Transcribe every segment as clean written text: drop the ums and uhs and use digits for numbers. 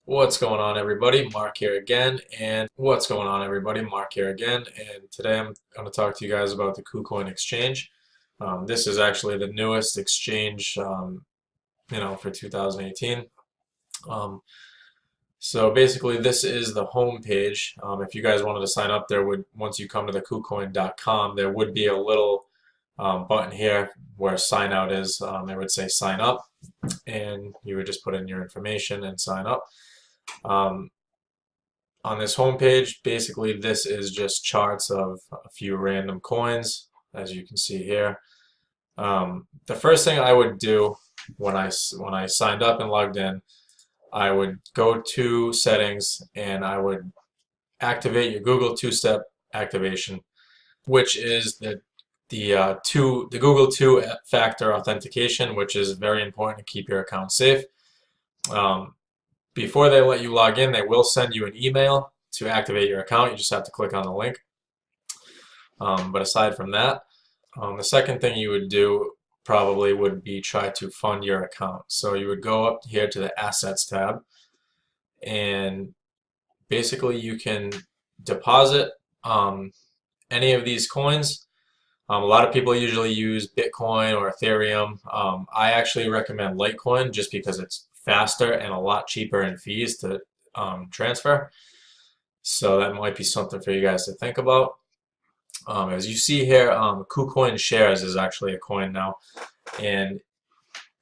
What's going on, everybody? Mark here again, and today I'm going to talk to you guys about the Kucoin exchange. This is actually the newest exchange, for 2018. Um, so basically, this is the home page. If you guys wanted to sign up, once you come to the Kucoin.com, there would be a little button here where sign out is. It would say sign up, and you would just put in your information and sign up. Um, on this homepage, basically this is just charts of a few random coins, as you can see here. The first thing I would do when I signed up and logged in, I would go to settings and I would activate your Google two-step activation, which is the Google two-factor authentication, which is very important to keep your account safe. Before they let you log in, they will send you an email to activate your account. You just have to click on the link. But aside from that, the second thing you would do probably would be try to fund your account. So you would go up here to the Assets tab, and basically you can deposit any of these coins. A lot of people usually use Bitcoin or Ethereum. I actually recommend Litecoin just because it's faster and a lot cheaper in fees to transfer. So that might be something for you guys to think about. As you see here, Kucoin shares is actually a coin now. And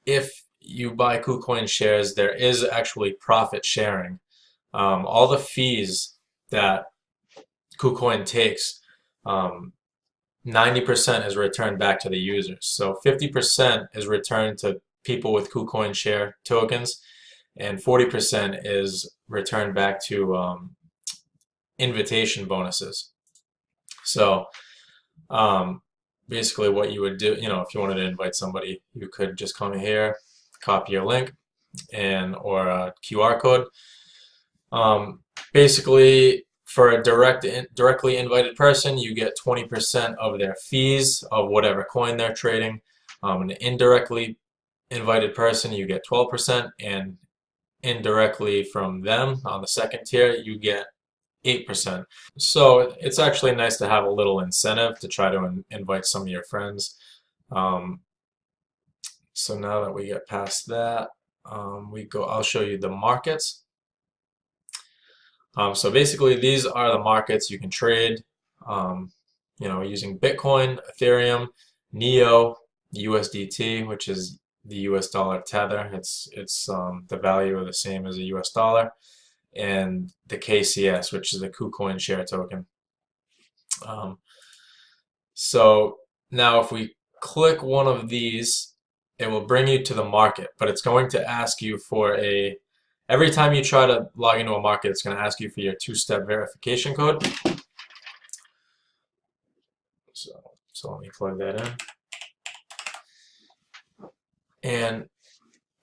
if you buy Kucoin shares, there is actually profit sharing. All the fees that Kucoin takes, 90% is returned back to the users. So 50% is returned to people with Kucoin share tokens, and 40% is returned back to invitation bonuses. So basically what you would do, if you wanted to invite somebody, you could just come here, copy your link or a QR code. Basically, for a directly invited person, you get 20% of their fees of whatever coin they're trading. An indirectly invited person, you get 12%, and indirectly from them on the second tier, you get 8%. So it's actually nice to have a little incentive to try to invite some of your friends. So now that we get past that, I'll show you the markets. So basically these are the markets you can trade, using Bitcoin, Ethereum, NEO, USDT, which is the US dollar tether. It's the value are the same as a US dollar, and the KCS, which is the Kucoin share token. So now if we click one of these, it will bring you to the market, but it's going to ask you for every time you try to log into a market, it's going to ask you for your two-step verification code. So let me plug that in. And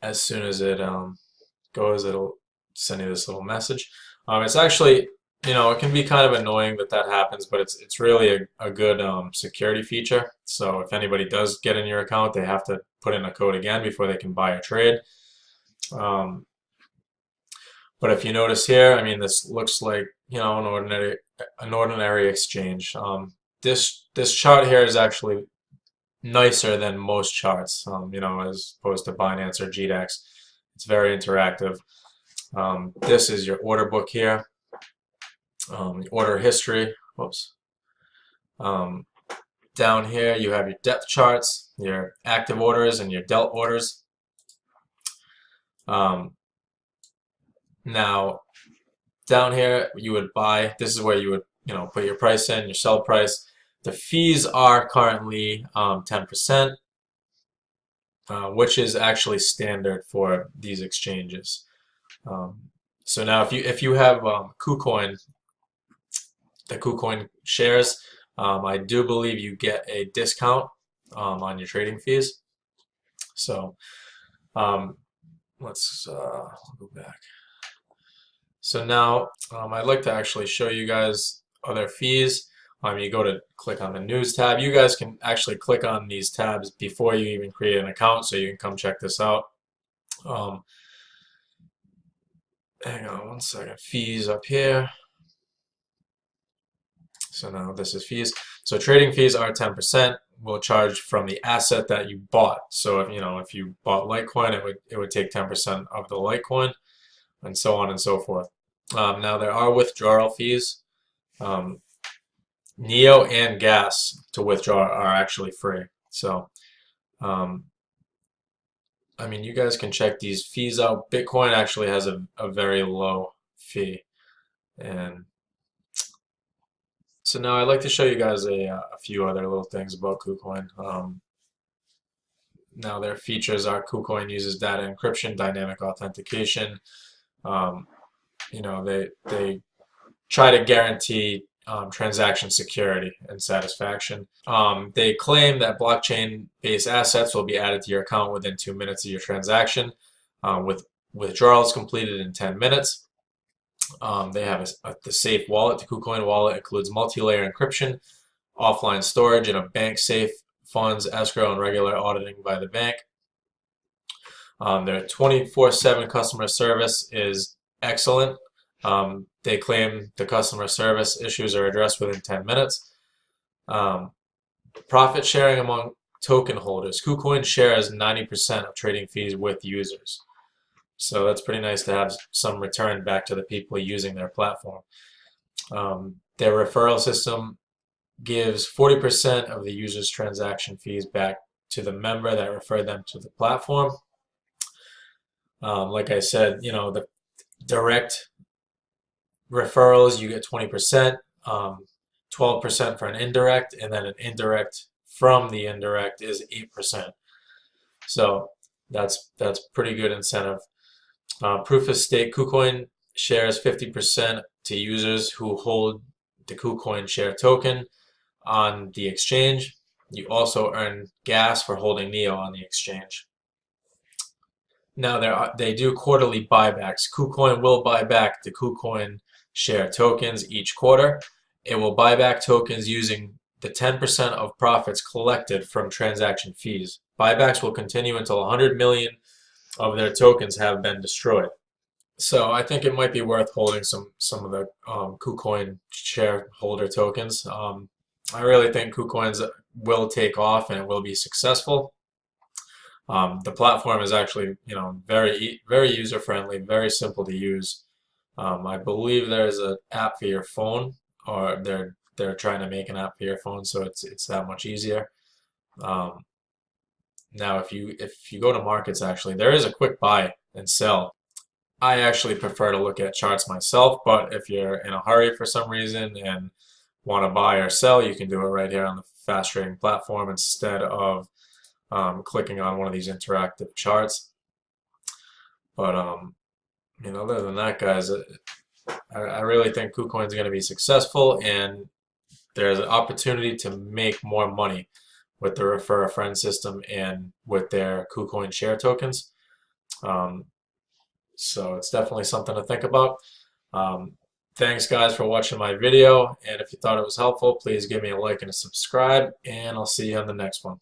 as soon as it goes, it'll send you this little message. It's actually, it can be kind of annoying that happens, but it's really a good security feature. So if anybody does get in your account, they have to put in a code again before they can buy a trade. But if you notice here, this looks like an ordinary exchange. This chart here is actually nicer than most charts, as opposed to Binance or gdax. It's very interactive. This is your order book here, order history. Whoops. Down here you have your depth charts, your active orders, and your dealt orders. Now, down here you would buy. This is where you would put your price in, your sell price. The fees are currently 10%, which is actually standard for these exchanges. So now if you have Kucoin, the Kucoin shares, I do believe you get a discount on your trading fees. So let's go back. So now I'd like to actually show you guys other fees. You go to click on the news tab. You guys can actually click on these tabs before you even create an account, so you can come check this out. hang on one second, fees up here. So now this is fees. So trading fees are 10%. We'll charge from the asset that you bought. So if you bought Litecoin, it would take 10% of the Litecoin, and so on and so forth. Now there are withdrawal fees. Neo and gas to withdraw are actually free. So I mean, you guys can check these fees out. Bitcoin actually has a very low fee. And so now I'd like to show you guys a few other little things about KuCoin. Now their features are KuCoin uses data encryption, dynamic authentication. Um, they try to guarantee transaction security and satisfaction. They claim that blockchain-based assets will be added to your account within 2 minutes of your transaction, with withdrawals completed in 10 minutes. They have the safe wallet. The KuCoin wallet includes multi-layer encryption, offline storage, and a bank safe, funds, escrow, and regular auditing by the bank. Their 24/7 customer service is excellent. They claim the customer service issues are addressed within 10 minutes. Profit sharing among token holders. KuCoin shares 90% of trading fees with users. So that's pretty nice to have some return back to the people using their platform. Their referral system gives 40% of the user's transaction fees back to the member that referred them to the platform. Like I said, the direct referrals, you get 20%, 12% for an indirect, and then an indirect from the indirect is 8%. So that's pretty good incentive. Proof of stake, KuCoin shares 50% to users who hold the KuCoin share token on the exchange. You also earn gas for holding Neo on the exchange. Now they do quarterly buybacks. KuCoin will buy back the KuCoin share tokens each quarter. It will buy back tokens using the 10% of profits collected from transaction fees. Buybacks will continue until 100 million of their tokens have been destroyed. So I think it might be worth holding some of the KuCoin shareholder tokens. I really think KuCoins will take off and it will be successful. The platform is actually, very user friendly, very simple to use. I believe there's an app for your phone, or they're trying to make an app for your phone, so it's that much easier. Now, if you go to markets, actually, there is a quick buy and sell. I actually prefer to look at charts myself, but if you're in a hurry for some reason and want to buy or sell, you can do it right here on the fast trading platform instead of clicking on one of these interactive charts. But other than that, guys, I really think KuCoin is going to be successful, and there's an opportunity to make more money with the refer a friend system and with their KuCoin share tokens. So it's definitely something to think about. Thanks, guys, for watching my video, and if you thought it was helpful, please give me a like and a subscribe, and I'll see you on the next one.